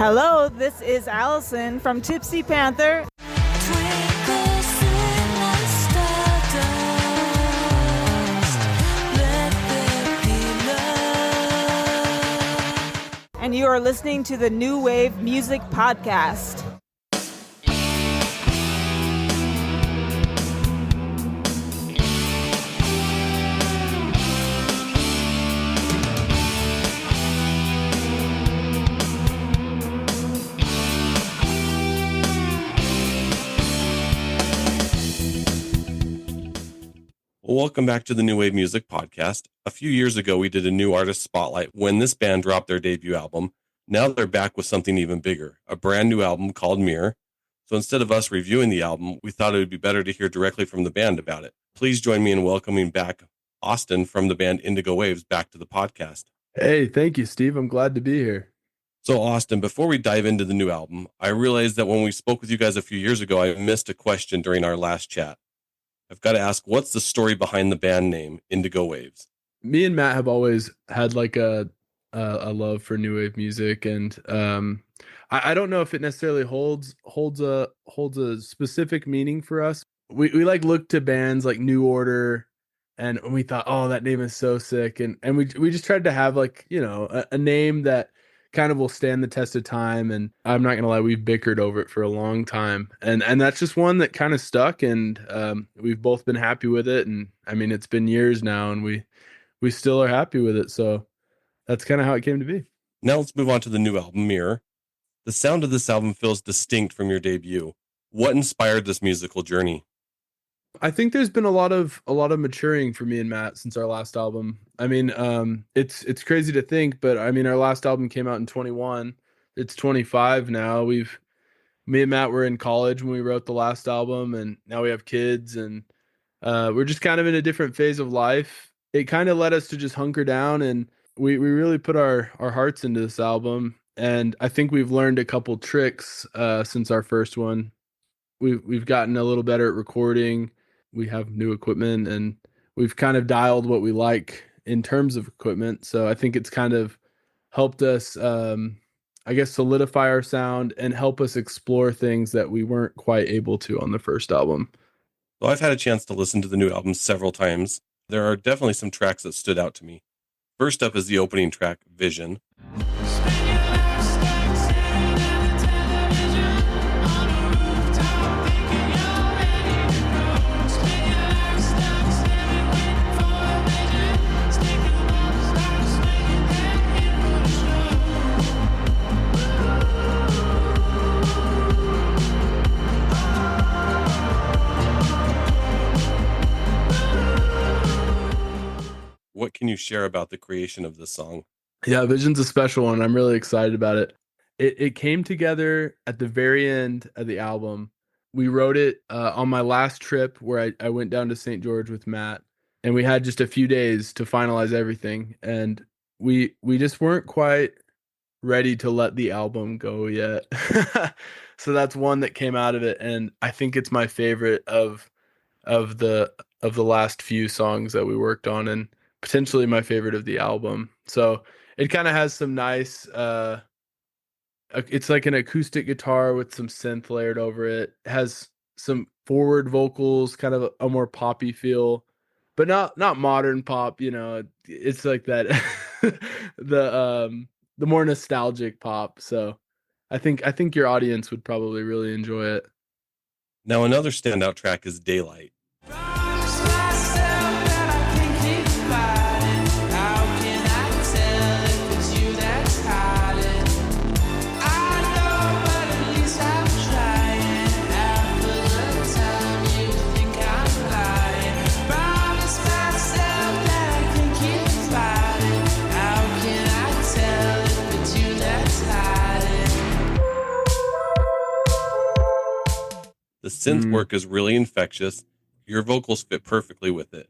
Hello, this is Allison from Tipsy Panther. And you are listening to the New Wave Music Podcast. Welcome back to the New Wave Music Podcast. A few years ago, we did a new artist spotlight when this band dropped their debut album. Now they're back with something even bigger, a brand new album called Mirror. So instead of us reviewing the album, we thought it would be better to hear directly from the band about it. Please join me in welcoming back Austin from the band Indigo Waves back to the podcast. Hey, thank you, Steve. I'm glad to be here. So Austin, before we dive into the new album, I realized that when we spoke with you guys a few years ago, I missed a question during our last chat. I've got to ask, what's the story behind the band name, Indigo Waves? Me and Matt have always had like a love for new wave music, and I don't know if it necessarily holds a specific meaning for us. We like looked to bands like New Order, and we thought, oh, that name is so sick, and we just tried to have like, you know, a name that kind of will stand the test of time. And I'm not gonna lie, we've bickered over it for a long time, and that's just one that kind of stuck, and we've both been happy with it. And I mean, it's been years now, and we still are happy with it. So that's kind of how it came to be. Now let's move on to the new album, Mirror. The sound of this album feels distinct from your debut. What inspired this musical journey? I think there's been a lot of maturing for me and Matt since our last album. I mean, it's crazy to think, but I mean, our last album came out in 21. It's 25 now. Me and Matt were in college when we wrote the last album, and now we have kids, and we're just kind of in a different phase of life. It kind of led us to just hunker down, and we really put our hearts into this album. And I think we've learned a couple tricks since our first one. We've gotten a little better at recording. We have new equipment, and we've kind of dialed what we like in terms of equipment. So I think it's kind of helped us, I guess, solidify our sound and help us explore things that we weren't quite able to on the first album. Well, I've had a chance to listen to the new album several times. There are definitely some tracks that stood out to me. First up is the opening track, Vision. What can you share about the creation of this song? Yeah, Vision's a special one. I'm really excited about it. It came together at the very end of the album. We wrote it on my last trip where I went down to St. George with Matt, and we had just a few days to finalize everything. And we just weren't quite ready to let the album go yet. So that's one that came out of it, and I think it's my favorite of the last few songs that we worked on, and potentially my favorite of the album. So it kind of has some nice it's like an acoustic guitar with some synth layered over it. It has some forward vocals, kind of a more poppy feel, but not modern pop, you know. It's like that the more nostalgic pop. So I think your audience would probably really enjoy it. Now another standout track is Daylight. The synth work is really infectious. Your vocals fit perfectly with it.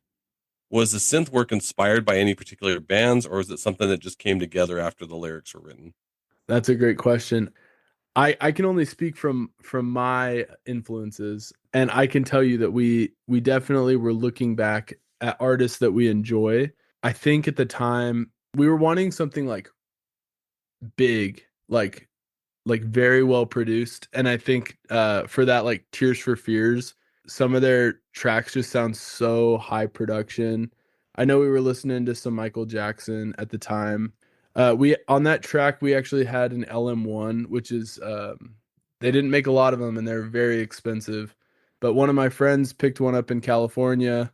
Was the synth work inspired by any particular bands, or is it something that just came together after the lyrics were written? That's a great question. I can only speak from my influences, and I can tell you that we definitely were looking back at artists that we enjoy. I think at the time we were wanting something like big, like like very well produced. And I think for that, like Tears for Fears, some of their tracks just sound so high production. I know we were listening to some Michael Jackson at the time. We on that track we actually had an LM1, which is they didn't make a lot of them and they're very expensive. But one of my friends picked one up in California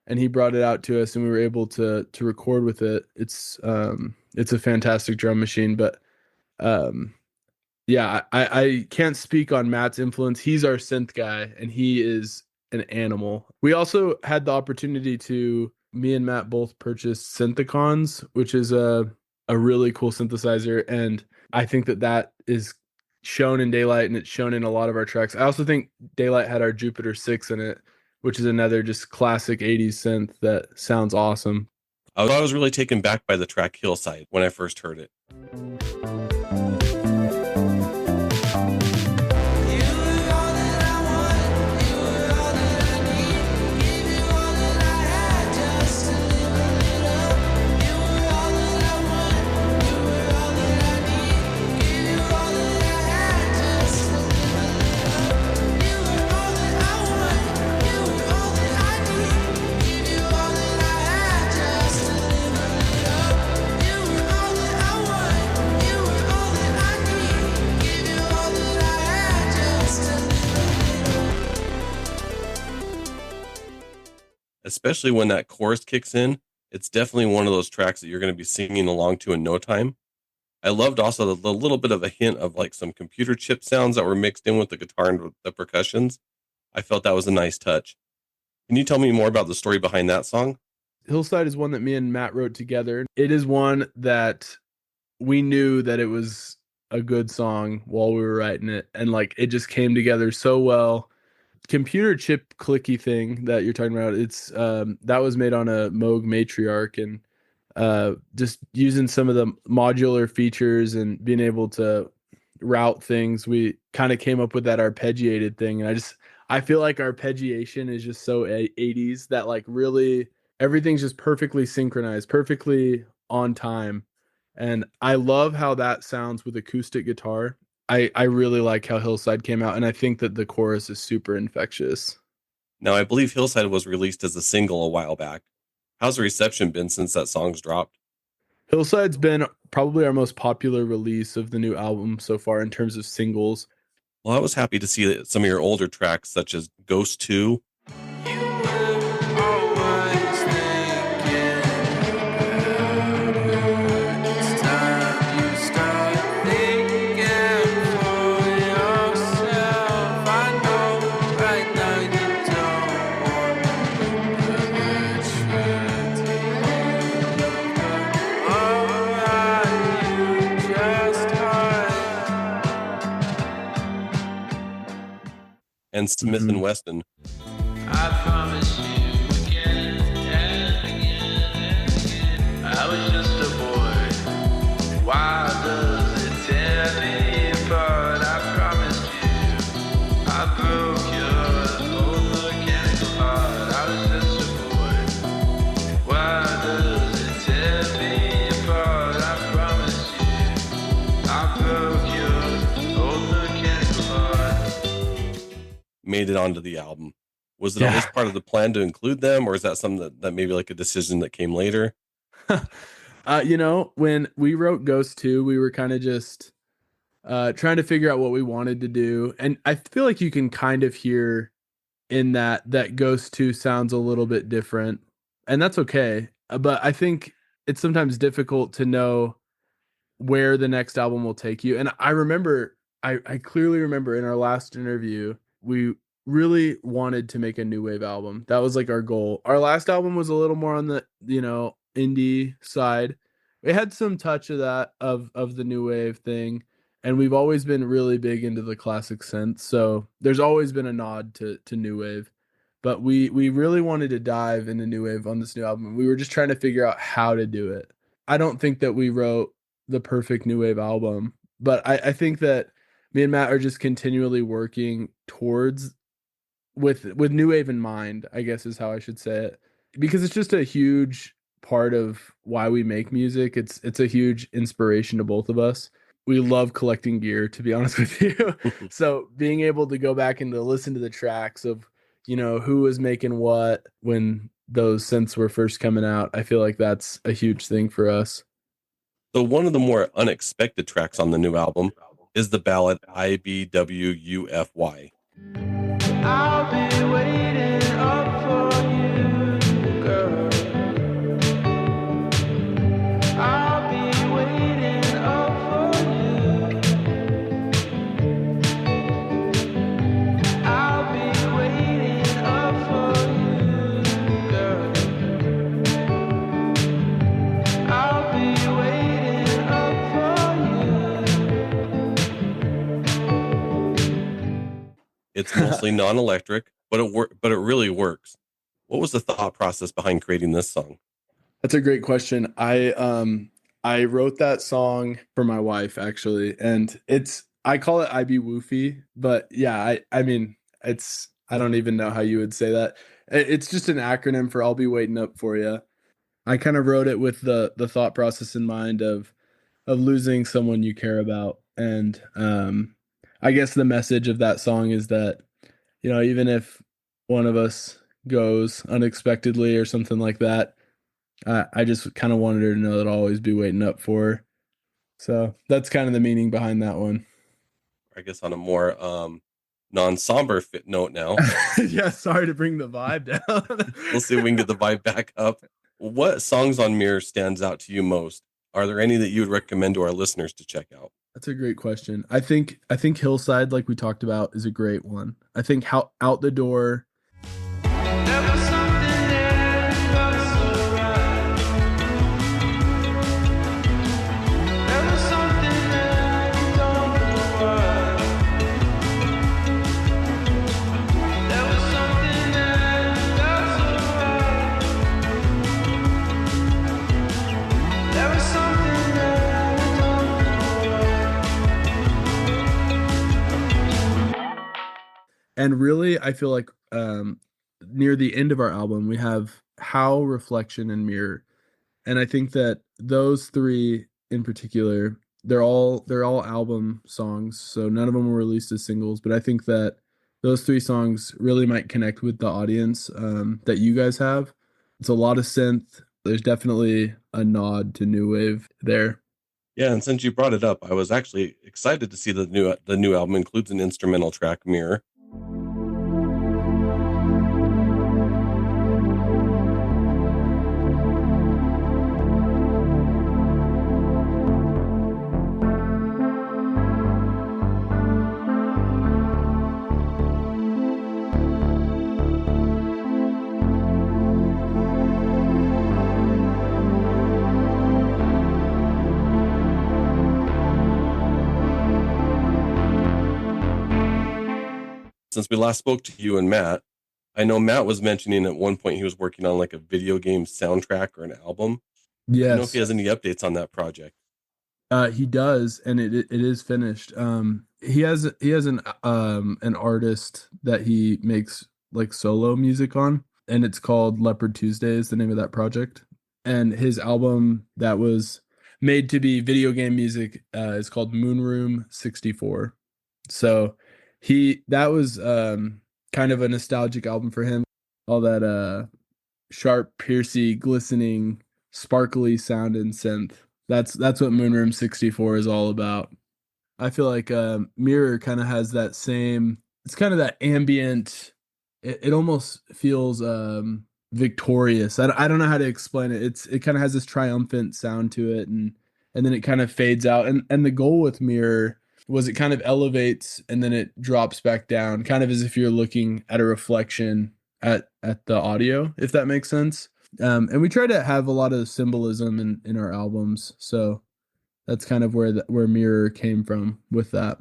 and he brought it out to us and we were able to record with it. It's a fantastic drum machine, but um yeah, I can't speak on Matt's influence. He's our synth guy and he is an animal. We also had the opportunity to me and Matt both purchased Synthicons, which is a really cool synthesizer, and I think that is shown in Daylight and it's shown in a lot of our tracks. I also think Daylight had our Jupiter 6 in it, which is another just classic 80s synth that sounds awesome. I was really taken back by the track Hillside when I first heard it. Especially when that chorus kicks in, it's definitely one of those tracks that you're going to be singing along to in no time. I loved also the little bit of a hint of like some computer chip sounds that were mixed in with the guitar and the percussions. I felt that was a nice touch. Can you tell me more about the story behind that song? Hillside is one that me and Matt wrote together. It is one that we knew that it was a good song while we were writing it, and like it just came together so well. Computer chip clicky thing that you're talking about, it's that was made on a Moog Matriarch, and just using some of the modular features and being able to route things, we kind of came up with that arpeggiated thing. And I feel like arpeggiation is just so 80s that like really everything's just perfectly synchronized, perfectly on time. And I love how that sounds with acoustic guitar. I really like how Hillside came out, and I think that the chorus is super infectious. Now, I believe Hillside was released as a single a while back. How's the reception been since that song's dropped? Hillside's been probably our most popular release of the new album so far in terms of singles. Well, I was happy to see that some of your older tracks, such as Ghost 2. And Smith and Weston. I promise you again and again and again, I was just a boy. Why does it tear me apart? I promised you I broke your old mechanical heart. I was just a boy. Why does it tear me apart? I promised you I broke your old mechanical heart. Made it onto the album. Was it always part of the plan to include them, or is that something that maybe like a decision that came later? When we wrote Ghost 2, we were kind of just trying to figure out what we wanted to do. And I feel like you can kind of hear in that Ghost 2 sounds a little bit different, and that's okay. But I think it's sometimes difficult to know where the next album will take you. And I clearly remember in our last interview, we really wanted to make a new wave album. That was like our goal. Our last album was a little more on the, indie side. It had some touch of that of the new wave thing, and we've always been really big into the classic synth. So there's always been a nod to new wave. But we really wanted to dive into new wave on this new album. We were just trying to figure out how to do it. I don't think that we wrote the perfect new wave album, but I think that me and Matt are just continually working towards with new wave in mind, I guess is how I should say it, because it's just a huge part of why we make music. It's a huge inspiration to both of us. we love collecting gear, to be honest with you. So being able to go back and to listen to the tracks of, who was making what when those synths were first coming out, I feel like that's a huge thing for us. So one of the more unexpected tracks on the new album is the ballad IBWUFY. I'll be waiting up for you, girl. I'll be waiting up for you. I'll be waiting up for you, girl. I'll be waiting up for you. It's mostly non-electric, but it really works. What was the thought process behind creating this song? That's a great question. I wrote that song for my wife actually, and I call it IB Woofy, but yeah, I mean I don't even know how you would say that. It's just an acronym for I'll be waiting up for you. I kind of wrote it with the thought process in mind of losing someone you care about, and I guess the message of that song is that even if one of us goes unexpectedly or something like that, I just kind of wanted her to know that I'll always be waiting up for her. So that's kind of the meaning behind that one. I guess on a more non-somber fit note now. Yeah, sorry to bring the vibe down. We'll see if we can get the vibe back up. What songs on Mirror stands out to you most? Are there any that you would recommend to our listeners to check out? That's a great question. I think Hillside, like we talked about, is a great one. I think how Out the Door. There was something that felt so right. There was something that I don't know why. There was something that felt so right. There was something that I don't know why. And really, I feel like near the end of our album, we have How, Reflection, and Mirror. And I think that those three in particular, they're all album songs. So none of them were released as singles. But I think that those three songs really might connect with the audience that you guys have. It's a lot of synth. There's definitely a nod to new wave there. Yeah, and since you brought it up, I was actually excited to see the new album includes an instrumental track, Mirror. Since we last spoke to you and Matt, I know Matt was mentioning at one point he was working on like a video game soundtrack or an album. Yes. Do you know if he has any updates on that project? He does, and it is finished. He has an artist that he makes like solo music on, and it's called Leopard Tuesday is the name of that project. And his album that was made to be video game music is called Moonroom 64. So that was kind of a nostalgic album for him. All that sharp, piercy, glistening, sparkly sound and synth. That's what Moonroom 64 is all about. I feel like Mirror kind of has that same. It's kind of that ambient. It almost feels victorious. I don't know how to explain it. It kind of has this triumphant sound to it, and then it kind of fades out. And the goal with Mirror was it kind of elevates and then it drops back down, kind of as if you're looking at a reflection at the audio, if that makes sense. And we try to have a lot of symbolism in our albums, so that's kind of where Mirror came from with that.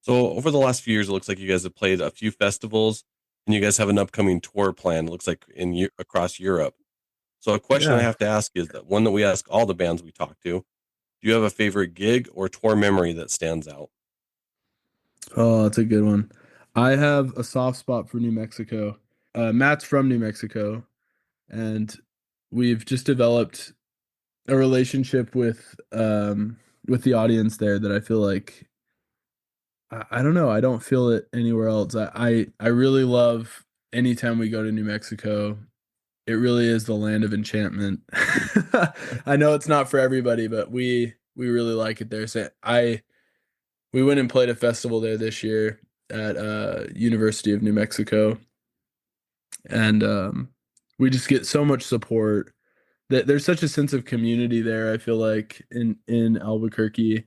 So over the last few years, it looks like you guys have played a few festivals, and you guys have an upcoming tour plan. It looks like across Europe. So a question I have to ask is that one that we ask all the bands we talk to: do you have a favorite gig or tour memory that stands out? Oh, that's a good one. I have a soft spot for New Mexico. Matt's from New Mexico, and we've just developed a relationship with with the audience there that I feel like I don't know. I don't feel it anywhere else. I really love anytime we go to New Mexico. It really is the land of enchantment. I know it's not for everybody, but we really like it there. So we went and played a festival there this year at University of New Mexico, and we just get so much support. That there's such a sense of community there. I feel like in Albuquerque,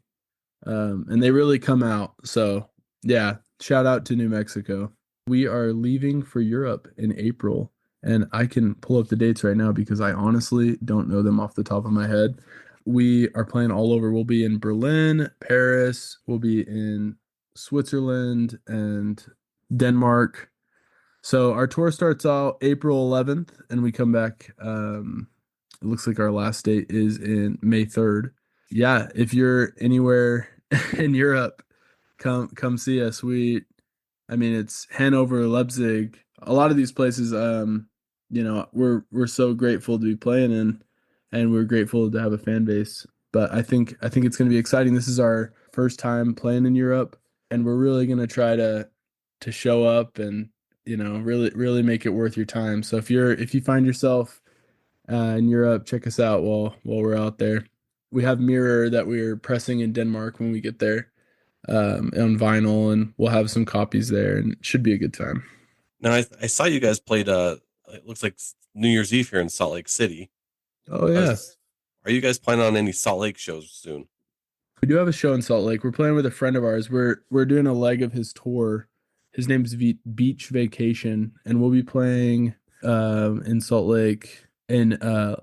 and they really come out. So yeah, shout out to New Mexico. We are leaving for Europe in April, and I can pull up the dates right now because I honestly don't know them off the top of my head. We are playing all over. We'll be in Berlin, Paris, we'll be in Switzerland and Denmark. So our tour starts out April 11th, and we come back. It looks like our last date is in May 3rd. Yeah, if you're anywhere in Europe, come see us. I mean, it's Hanover, Leipzig. A lot of these places, we're so grateful to be playing in, and we're grateful to have a fan base. But I think it's going to be exciting. This is our first time playing in Europe, and we're really going to try to show up and really make it worth your time. So if you find yourself in Europe, check us out while we're out there. We have Mirror that we're pressing in Denmark when we get there on vinyl, and we'll have some copies there, and it should be a good time. Now, I saw you guys played, it looks like New Year's Eve here in Salt Lake City. Oh, yeah. Are you guys planning on any Salt Lake shows soon? We do have a show in Salt Lake. We're playing with a friend of ours. We're doing a leg of his tour. His name's Beach Vacation, and we'll be playing in Salt Lake in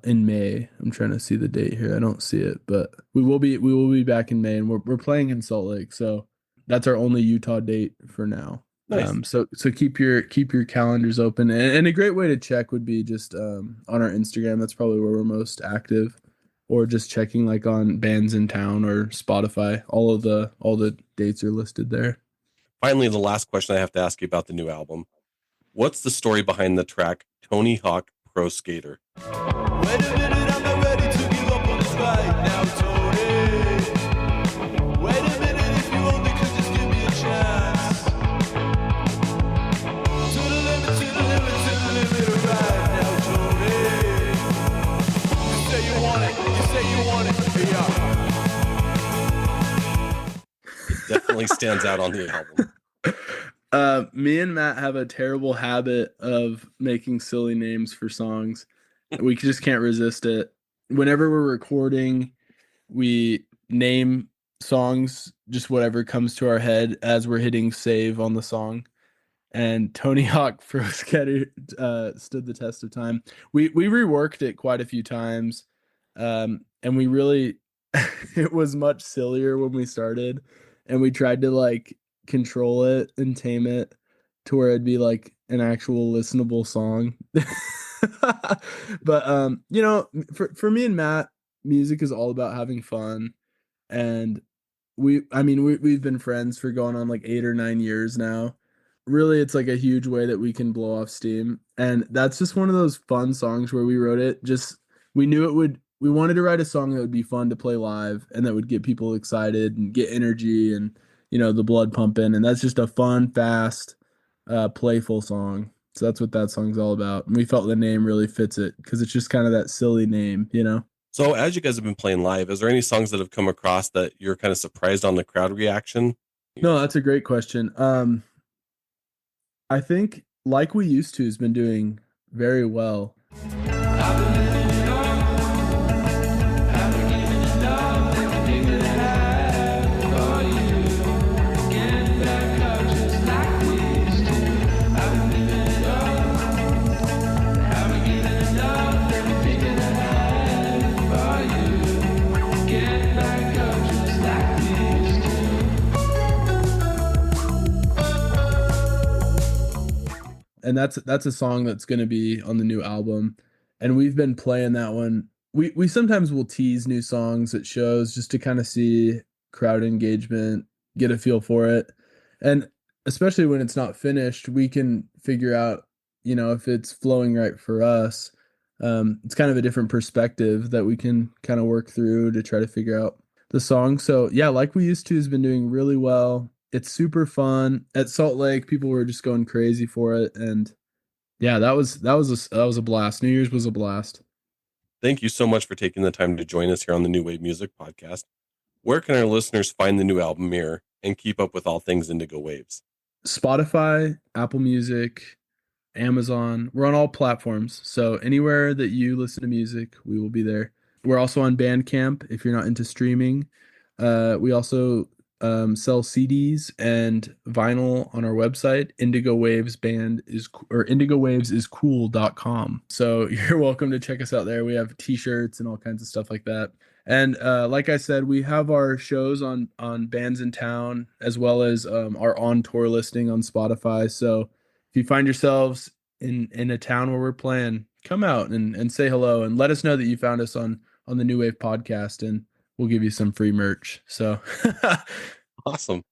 May. I'm trying to see the date here. I don't see it, but we will be back in May, and we're playing in Salt Lake. So that's our only Utah date for now. Nice. So keep your calendars open, and a great way to check would be just on our Instagram. That's probably where we're most active, or just checking like on bands in town or Spotify. All the dates are listed there. Finally, the last question I have to ask you about the new album. What's the story behind the track Tony Hawk Pro Skater? Wait a minute, I'm not ready to give up on this fight now, Tony. Wait a minute, if you only could just give me a chance. To the limit, right now, Tony. You say you want it, yeah. It definitely stands out on the album. Me and Matt have a terrible habit of making silly names for songs. We just can't resist it. Whenever we're recording, we name songs just whatever comes to our head as we're hitting save on the song. And Tony Hawk Pro Skater stood the test of time. We reworked it quite a few times, and we really it was much sillier when we started, and we tried to like control it and tame it to where it'd be like an actual listenable song. But for me and Matt, music is all about having fun, and we've been friends for going on like 8 or 9 years now. Really, it's like a huge way that we can blow off steam, and that's just one of those fun songs where we wrote it. We wanted to write a song that would be fun to play live and that would get people excited and get energy and the blood pumping, and that's just a fun, fast, playful song. So that's what that song's all about. And we felt the name really fits it because it's just kind of that silly name, So as you guys have been playing live, is there any songs that have come across that you're kind of surprised on the crowd reaction? No, that's a great question. I think Like We Used To has been doing very well. And that's a song that's going to be on the new album, and we've been playing that one. We sometimes will tease new songs at shows just to kind of see crowd engagement, get a feel for it, and especially when it's not finished, we can figure out if it's flowing right for us. It's kind of a different perspective that we can kind of work through to try to figure out the song. So yeah, Like We Used To has been doing really well. It's super fun. At Salt Lake, people were just going crazy for it, and yeah, that was a blast. New Year's was a blast. Thank you so much for taking the time to join us here on the New Wave Music Podcast. Where can our listeners find the new album Mirror and keep up with all things Indigo Waves? Spotify, Apple Music, Amazon. We're on all platforms. So anywhere that you listen to music, we will be there. We're also on Bandcamp if you're not into streaming. We also sell CDs and vinyl on our website. Indigo Waves is cool.com. So you're welcome to check us out there. We have t-shirts and all kinds of stuff like that. And like I said, we have our shows on Bands in Town, as well as our on tour listing on Spotify. So if you find yourselves in a town where we're playing, come out and say hello and let us know that you found us on the New Wave podcast, and we'll give you some free merch. So awesome.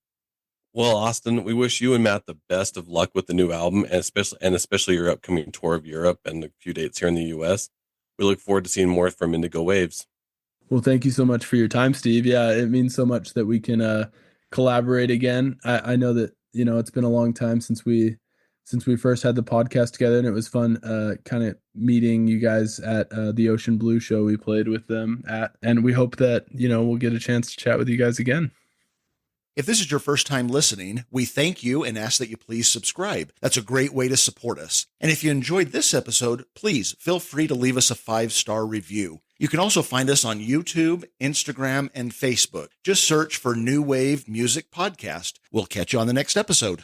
Well, Austin, we wish you and Matt the best of luck with the new album, and especially your upcoming tour of Europe and a few dates here in the US. We look forward to seeing more from Indigo Waves. Well, thank you so much for your time, Steve. Yeah, it means so much that we can collaborate again. I know that, it's been a long time since we first had the podcast together, and it was fun kind of meeting you guys at the Ocean Blue show we played with them at. And we hope that, we'll get a chance to chat with you guys again. If this is your first time listening, we thank you and ask that you please subscribe. That's a great way to support us. And if you enjoyed this episode, please feel free to leave us a 5-star review. You can also find us on YouTube, Instagram, and Facebook. Just search for New Wave Music Podcast. We'll catch you on the next episode.